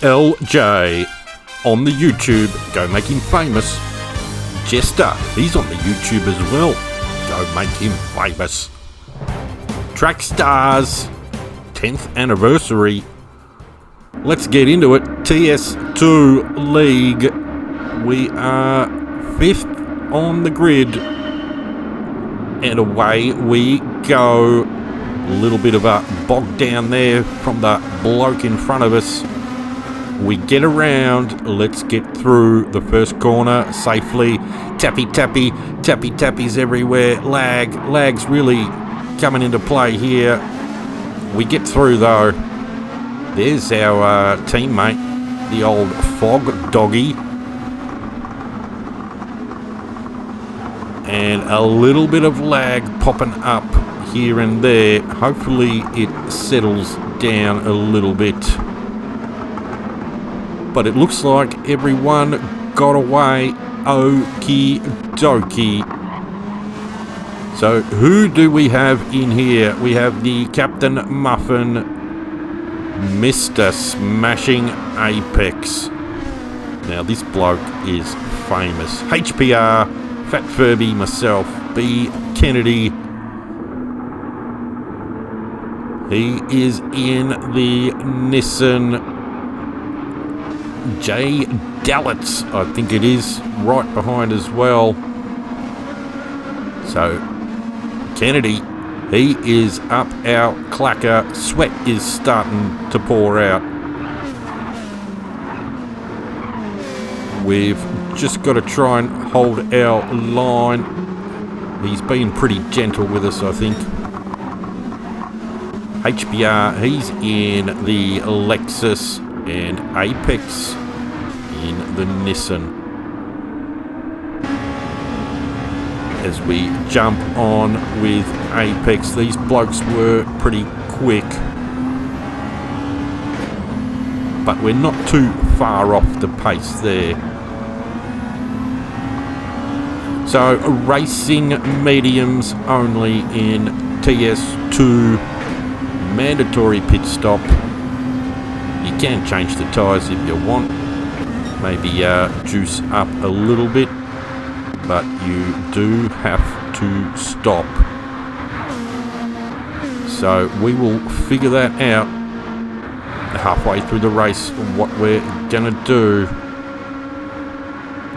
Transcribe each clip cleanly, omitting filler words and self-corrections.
LJ on the YouTube. Go make him famous. Jester, he's on the YouTube as well. Go make him famous. Track Stars, 10th anniversary. Let's get into it. TS2 League. We are 5th on the grid. And away we go. A little bit of a bog down there from the bloke in front of us. We get around. Let's get through the first corner safely. Tappy-tappies everywhere. Lag's really coming into play here. We get through though. There's our teammate, the old Fog Doggy. And a little bit of lag popping up here and there. Hopefully it settles down a little bit. But it looks like everyone got away. Okie dokie. So who do we have in here? We have the Captain Muffin, Mr. Smashing Apex. Now this bloke is famous. HPR, Fat Furby, myself, B. Kennedy. He is in the Nissan. J. Dallets, I think it is, right behind as well. So, Kennedy, he is up our clacker. Sweat is starting to pour out. We've just got to try and hold our line. He's been pretty gentle with us, I think. HBR, he's in the Lexus, and Apex in the Nissan. As we jump on with Apex, these blokes were pretty quick, but we're not too far off the pace there. So racing mediums only in TS2, mandatory pit stop. You can change the tyres if you want, maybe juice up a little bit, but you do have to stop. So we will figure that out halfway through the race, what we're gonna do.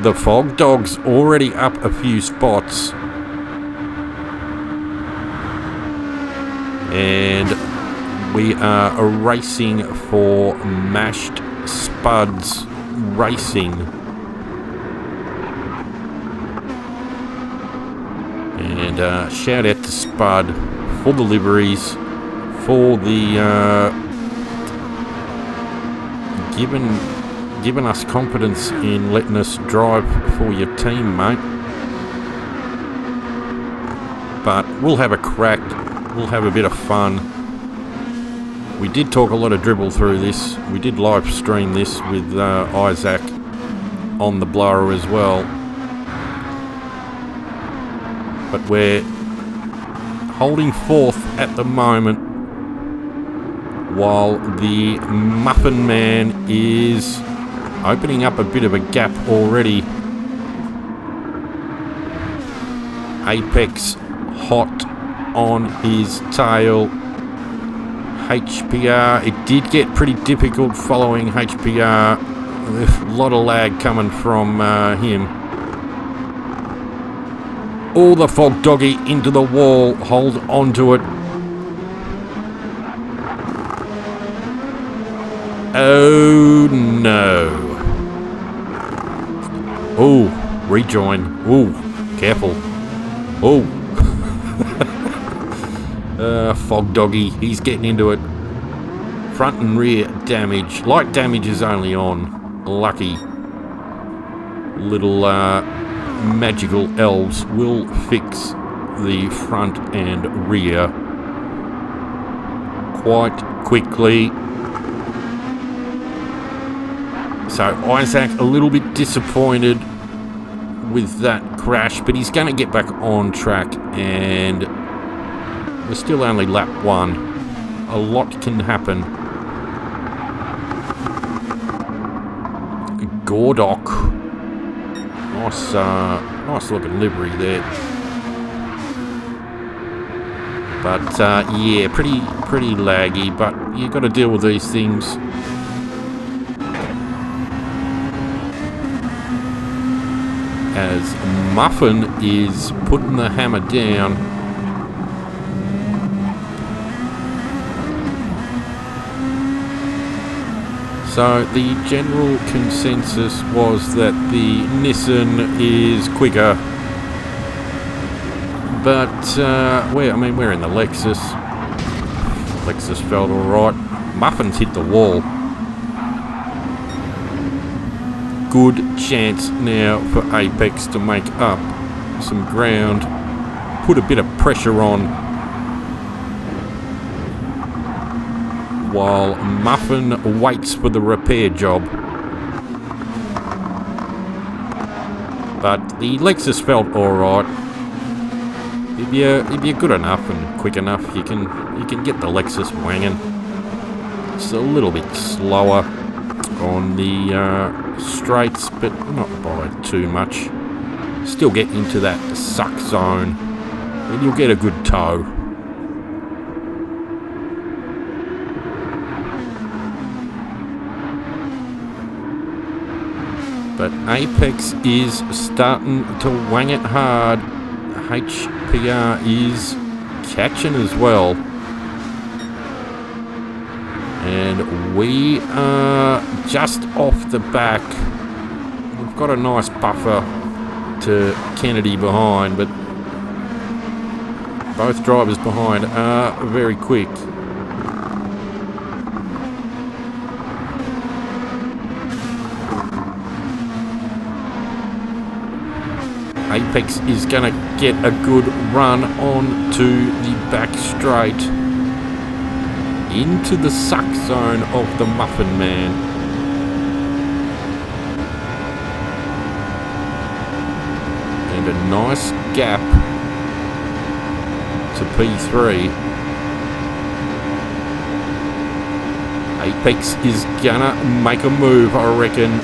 The Fog Dog's already up a few spots, and we are racing for Mashed Spuds Racing. And shout out to Spud for the liveries, for the giving us confidence in letting us drive for your team, mate. But we'll have a crack. We'll have a bit of fun. We did talk a lot of dribble through this. We did live stream this with Isaac on the blower as well. But we're holding fourth at the moment, while the Muffin Man is opening up a bit of a gap already. Apex hot on his tail. HPR, it did get pretty difficult following HPR. A lot of lag coming from him. Oh, the Fog Doggy into the wall. Hold on to it. Oh no. Oh, rejoin. Oh, careful. Oh. Fog Doggy, he's getting into it. Front and rear damage. Light damage is only on. Lucky. Little magical elves will fix the front and rear quite quickly. So Isaac a little bit disappointed with that crash, but he's going to get back on track, and we're still only lap 1. A lot can happen. Gordock. Nice looking livery there. But yeah, pretty laggy, but you got to deal with these things. As Muffin is putting the hammer down. So the general consensus was that the Nissan is quicker. But, we're in the Lexus. Lexus felt alright. Muffin's hit the wall. Good chance now for Apex to make up some ground. Put a bit of pressure on. While Muffin waits for the repair job. But the Lexus felt alright. If you're good enough and quick enough, you can get the Lexus wanging. It's a little bit slower on the straights, but not by too much. Still get into that suck zone, and you'll get a good tow. But Apex is starting to wang it hard. HPR is catching as well. And we are just off the back. We've got a nice buffer to Kennedy behind, but both drivers behind are very quick. Apex is going to get a good run on to the back straight into the suck zone of the Muffin Man. And a nice gap to P3. Apex is gonna make a move, I reckon.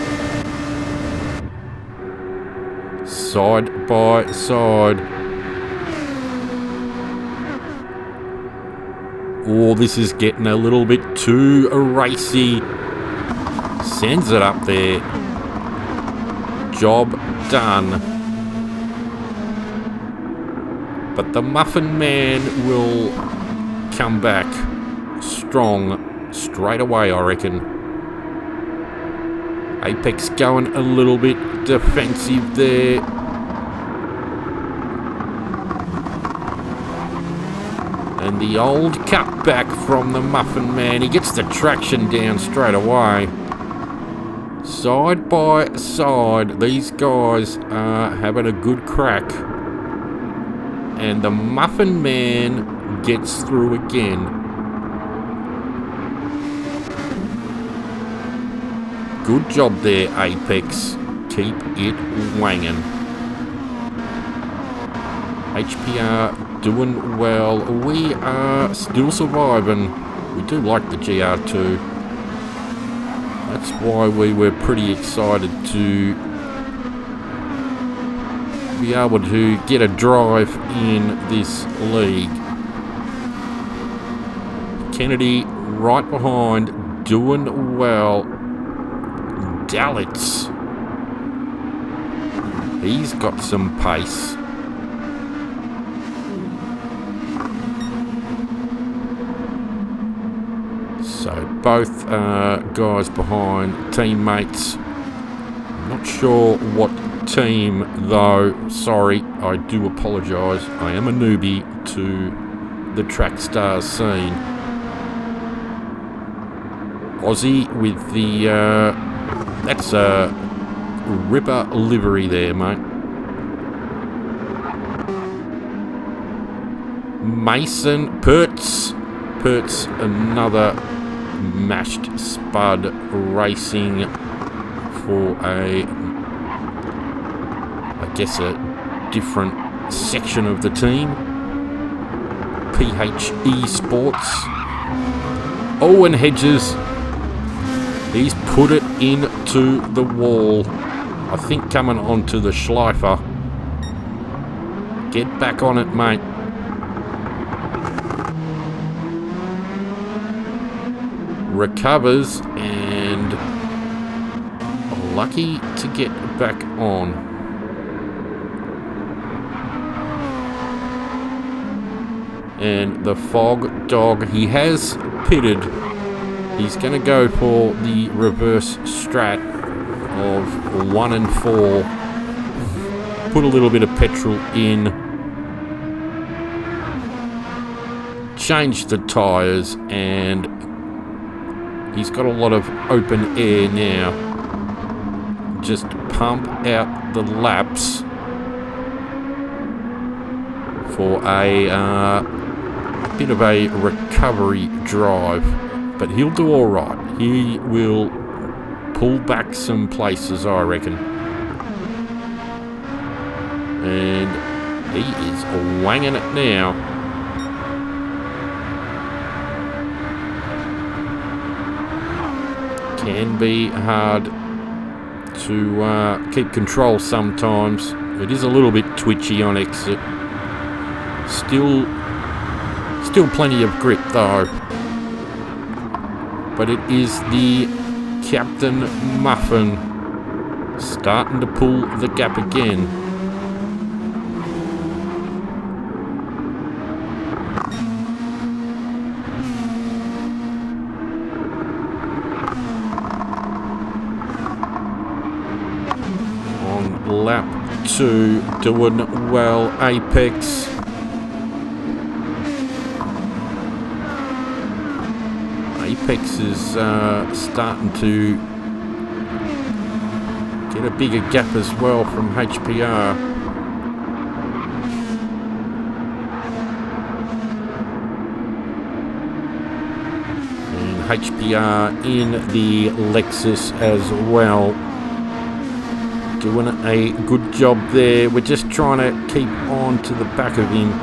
Side by side. Oh, this is getting a little bit too racy. Sends it up there. Job done. But the Muffin Man will come back strong straight away, I reckon. Apex going a little bit defensive there. And the old cutback from the Muffin Man. He gets the traction down straight away. Side by side, these guys are having a good crack. And the Muffin Man gets through again. Good job there, Apex. Keep it wanging. HPR doing well. We are still surviving. We do like the GR2. That's why we were pretty excited to be able to get a drive in this league. Kennedy right behind, doing well. Dalitz, he's got some pace. So both guys behind, teammates. Not sure what team though. Sorry, I do apologise. I am a newbie to the track stars scene. Aussie with the that's a ripper livery there, mate. Mason Pertz, another mashed spud racing for I guess a different section of the team. PHE Sports. Owen Hedges He's put it into the wall. I think coming onto the Schleifer. Get back on it, mate. Recovers and lucky to get back on. And the Fog Dog, he has pitted. He's going to go for the reverse strat of 1 and 4. Put a little bit of petrol in. Change the tyres, and he's got a lot of open air now. Just pump out the laps for a bit of a recovery drive. But he'll do all right. He will pull back some places, I reckon. And he is wanging it now. Can be hard to keep control sometimes. It is a little bit twitchy on exit. Still plenty of grip though. But it is the Captain Muffin starting to pull the gap again. On lap 2, doing well, Apex. Apex is starting to get a bigger gap as well from HPR. And HPR in the Lexus as well. Doing a good job there. We're just trying to keep on to the back of him.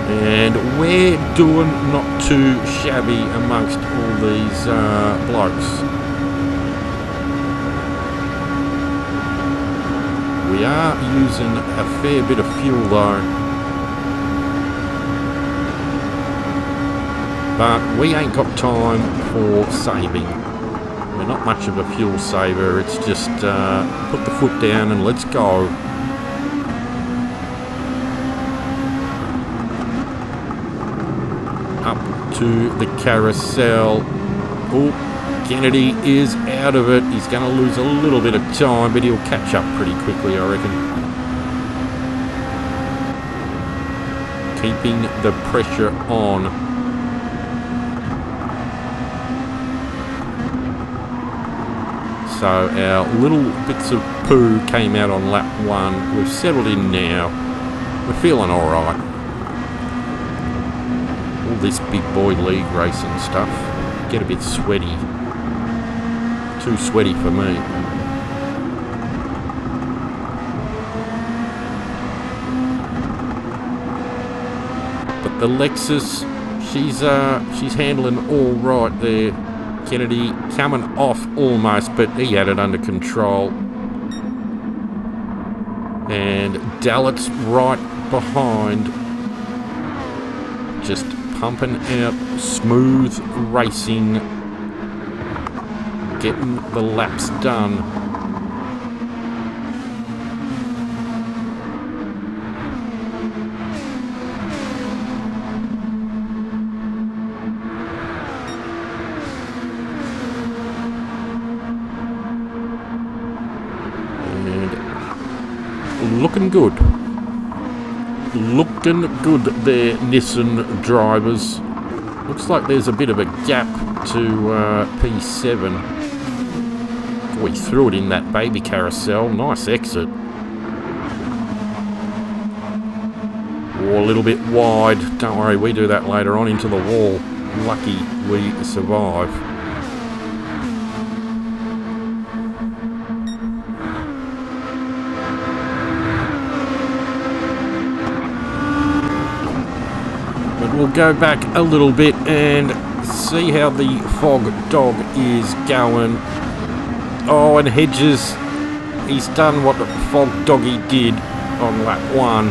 And we're doing not too shabby amongst all these blokes. We are using a fair bit of fuel though. But we ain't got time for saving. We're not much of a fuel saver. It's just put the foot down and let's go. To the carousel. Oh, Kennedy is out of it. He's going to lose a little bit of time, but he'll catch up pretty quickly, I reckon. Keeping the pressure on. So our little bits of poo came out on lap 1. We've settled in now. We're feeling all right. All this big boy league racing stuff get a bit sweaty. Too sweaty for me. But the Lexus, she's handling all right there. Kennedy coming off almost, but he had it under control. And Dallett's right behind. Just pumping out smooth racing, getting the laps done. And looking good. Looking good there, Nissan drivers. Looks like there's a bit of a gap to P7. Oh, he threw it in that baby carousel. Nice exit. Oh, a little bit wide. Don't worry, we do that later on into the wall. Lucky we survive. But we'll go back a little bit and see how the Fog Dog is going. Oh, and Hedges, he's done what the Fog Doggy did on lap 1.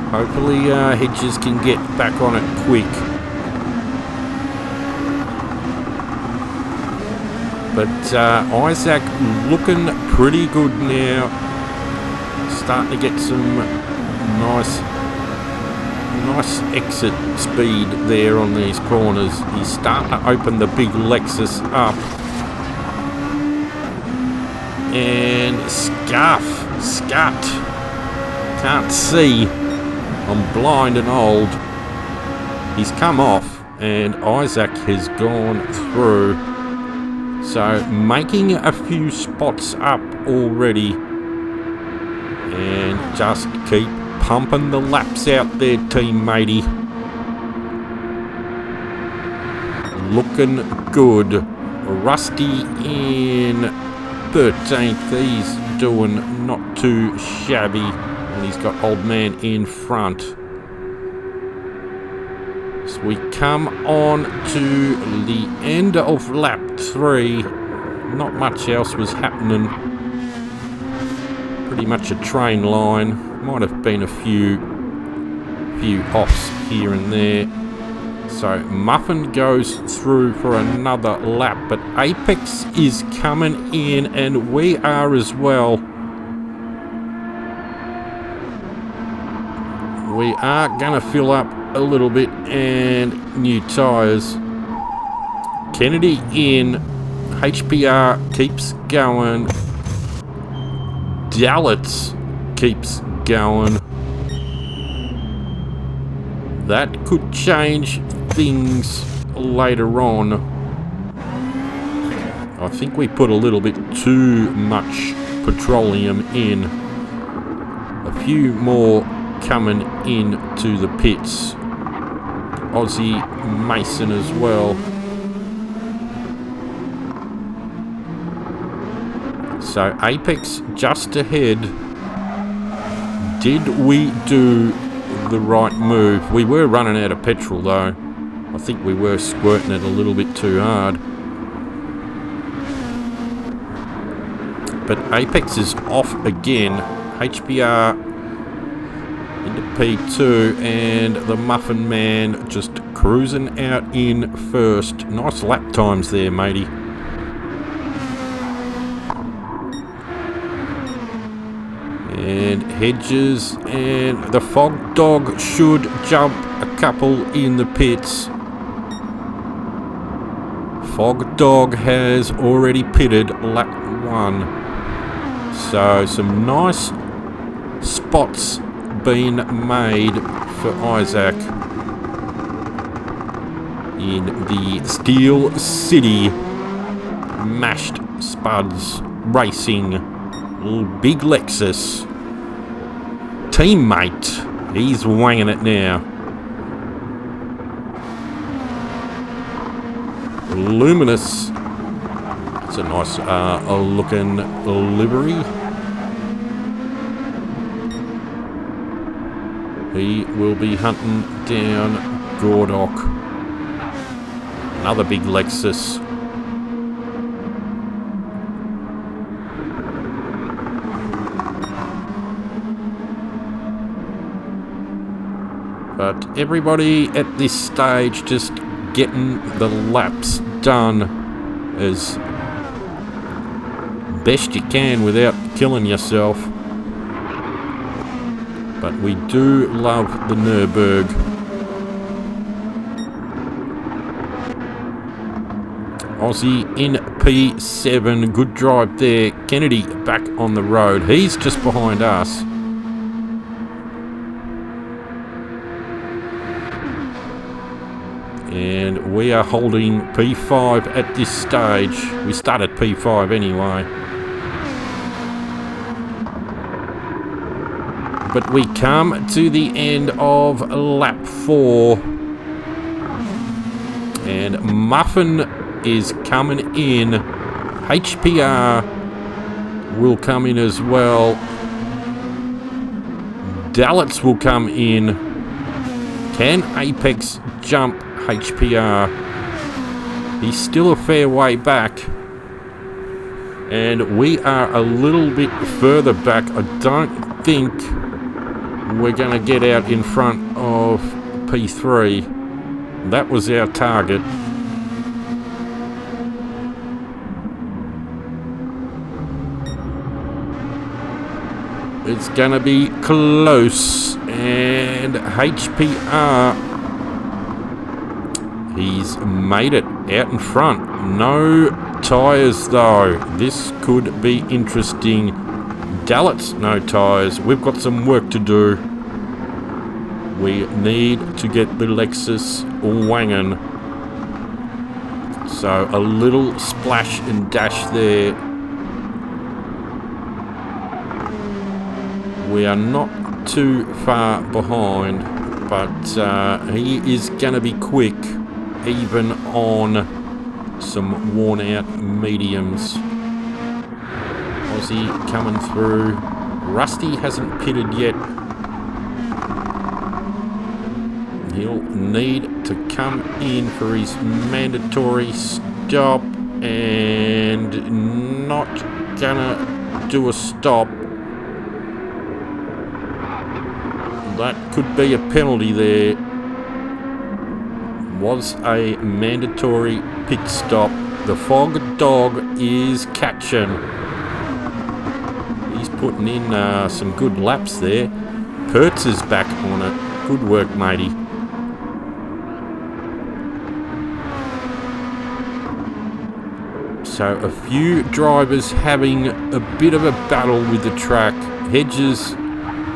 Hopefully Hedges can get back on it quick. But Isaac looking pretty good now. Starting to get some nice exit speed there on these corners. He's starting to open the big Lexus up. And Scut. Can't see. I'm blind and old. He's come off and Isaac has gone through. So making a few spots up already. And just keep pumping the laps out there, team matey. Looking good. Rusty in 13th. He's doing not too shabby. And he's got old man in front. So we come on to the end of lap 3. Not much else was happening. Pretty much a train line. Might have been a few offs here and there. So Muffin goes through for another lap, but Apex is coming in and we are as well. We are gonna fill up a little bit and new tyres. Kennedy in. HPR keeps going. Dallas keeps going. That could change things later on. I think we put a little bit too much petroleum in. A few more coming into the pits. Aussie Mason as well. So Apex just ahead. Did we do the right move? We were running out of petrol though. I think we were squirting it a little bit too hard. But Apex is off again. HBR into P2 and the Muffin Man just cruising out in first. Nice lap times there, matey. And Hedges and the Fog Dog should jump a couple in the pits. Fog Dog has already pitted lap 1. So some nice spots been made for Isaac in the Steel City Mashed Spuds Racing. Big Lexus. Teammate. He's wanging it now. Luminous. It's a nice looking livery. He will be hunting down Gordock. Another big Lexus. But everybody at this stage just getting the laps done as best you can without killing yourself. But we do love the Nürburg. Aussie in P7, good drive there. Kennedy back on the road. He's just behind us. And we are holding P5 at this stage. We started P5 anyway. But we come to the end of lap 4. And Muffin is coming in. HPR will come in as well. Dallas will come in. Can Apex jump HPR? He's still a fair way back. And we are a little bit further back. I don't think we're going to get out in front of P3. That was our target. It's going to be close. And HPR, he's made it out in front. No tyres though. This could be interesting. Dallets, no tyres. We've got some work to do. We need to get the Lexus wanging. So a little splash and dash there. We are not too far behind, but he is going to be quick, even on some worn out mediums. Aussie coming through. Rusty hasn't pitted yet. He'll need to come in for his mandatory stop, and not gonna do a stop. That could be a penalty there. Was a mandatory pit stop. The Fog Dog is catching. He's putting in some good laps there. Pertz is back on it. Good work, matey. So a few drivers having a bit of a battle with the track. Hedges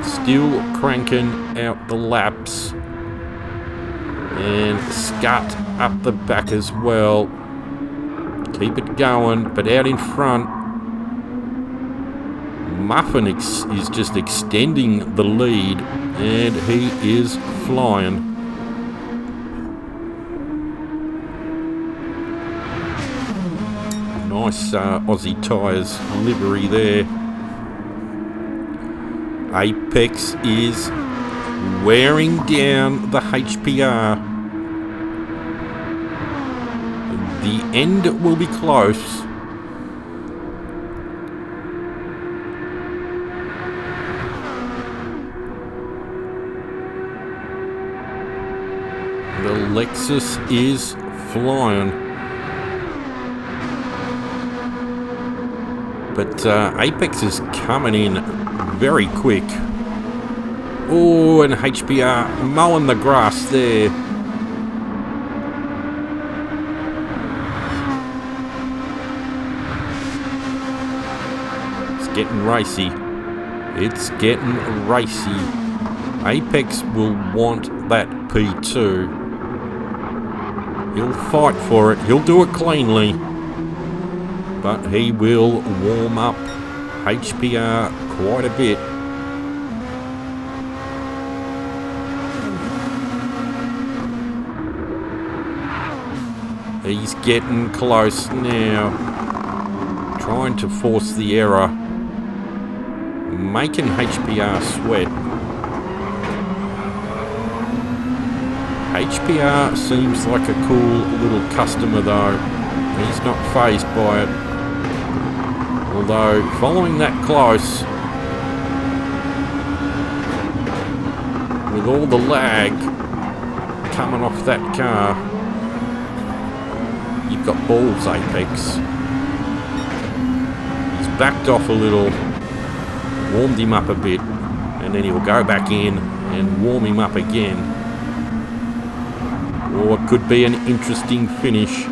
still cranking out the laps. And Scut up the back as well. Keep it going, but out in front, Muffin is just extending the lead, and he is flying. Nice Aussie tyres livery there. Apex is wearing down the HPR. The end will be close. The Lexus is flying. But Apex is coming in very quick. Oh, and HPR mowing the grass there. It's getting racy. It's getting racy. Apex will want that P2. He'll fight for it. He'll do it cleanly. But he will warm up HPR quite a bit. He's getting close now. Trying to force the error. Making HPR sweat. HPR seems like a cool little customer though. He's not fazed by it. Although, following that close, with all the lag coming off that car, you've got balls, Apex. He's backed off a little, warmed him up a bit, and then he'll go back in and warm him up again. Or it could be an interesting finish.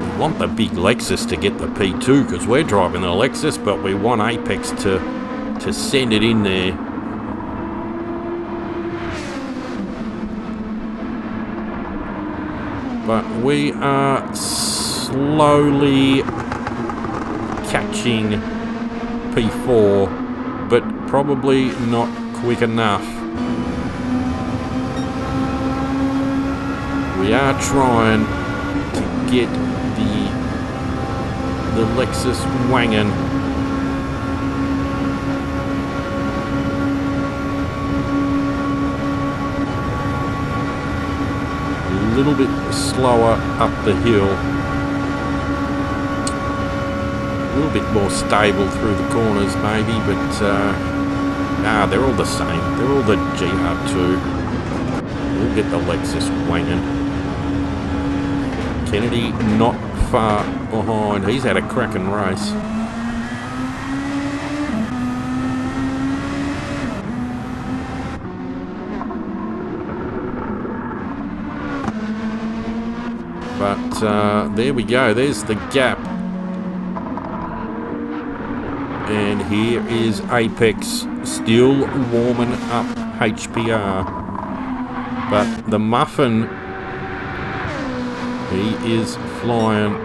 We want the big Lexus to get the P2 because we're driving the Lexus, but we want Apex to send it in there. But we are slowly catching P4, but probably not quick enough. We are trying to get the Lexus wanging. little bit slower up the hill. A little bit more stable through the corners maybe, but nah, they're all the same. They're all the GR2. We'll get the Lexus wanging. Kennedy not far behind. He's had a cracking race. But there we go. There's the gap. And here is Apex still warming up HPR. But the Muffin, he is flying.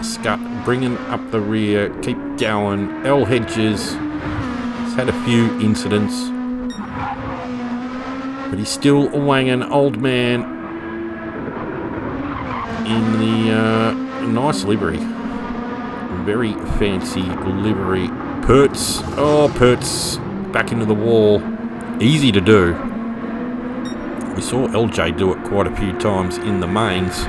Scut bringing up the rear. Keep going. L Hedges has had a few incidents. But he's still wanging. Old man in the nice livery. Very fancy livery. Pertz. Oh, Pertz back into the wall. Easy to do. We saw LJ do it quite a few times in the mains.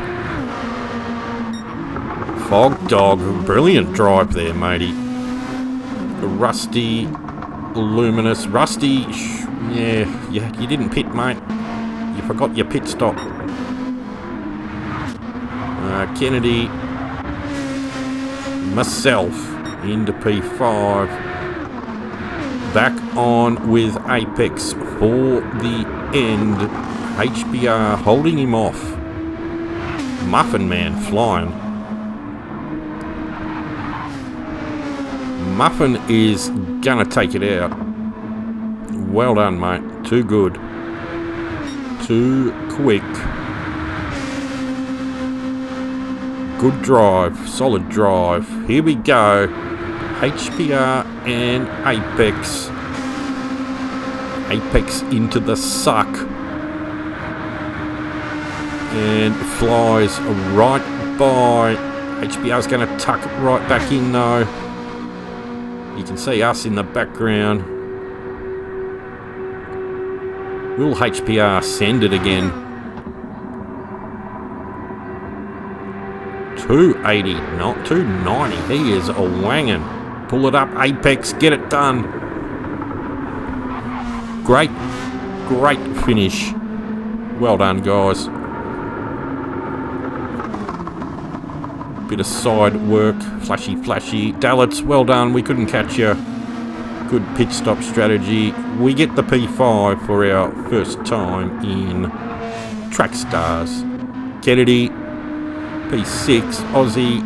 Fog Dog. Brilliant drive there, matey. Rusty. Luminous. Rusty. Yeah, you didn't pit, mate. You forgot your pit stop. Kennedy. Myself into P5. Back on with Apex for the end. HBR holding him off. Muffin Man flying. Muffin is gonna take it out. Well done, mate. Too good. Too quick. Good drive. Solid drive. Here we go. HPR and Apex. Apex into the suck. And flies right by. HPR's going to tuck right back in though. You can see us in the background. Will HPR send it again? 280, not 290. He is a wangin'. Pull it up, Apex, get it done. Great finish. Well done, guys. Bit of side work, flashy. Dallets, well done. We couldn't catch you. Good pit stop strategy. We get the P5 for our first time in Track Stars. Kennedy. P6, Aussie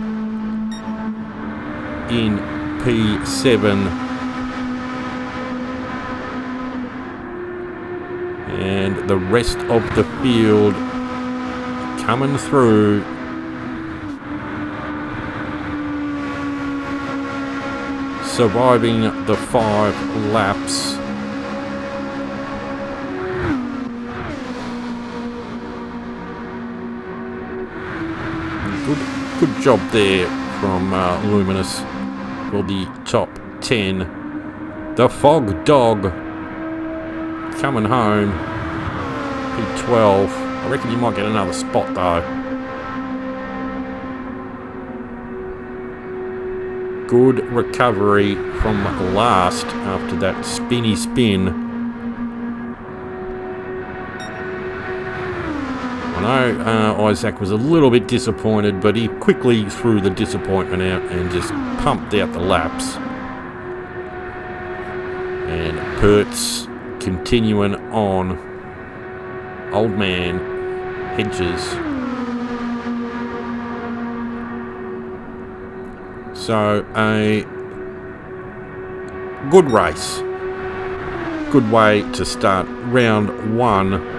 in P7, and the rest of the field coming through. Surviving the 5 laps. Good job there from Luminous for the top 10. The Fog Dog coming home. P12. I reckon you might get another spot though. Good recovery from last after that spinny spin. I know Isaac was a little bit disappointed, but he quickly threw the disappointment out and just pumped out the laps. And Pertz continuing on. Old man, Hedges. So a good race. Good way to start round 1.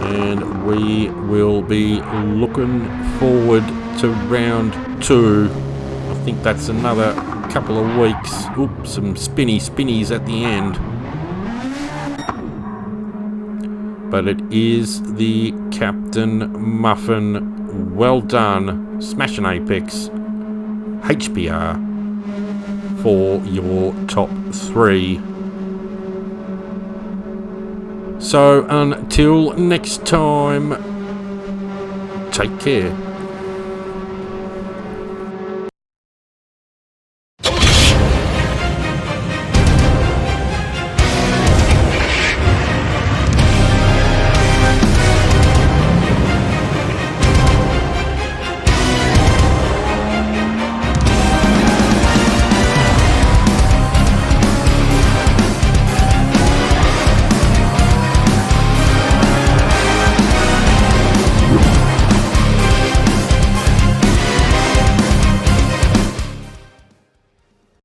And we will be looking forward to round 2. I think that's another couple of weeks. Oops, some spinnies at the end. But it is the Captain Muffin. Well done. Smashing Apex. HPR for your top 3. So until next time, take care.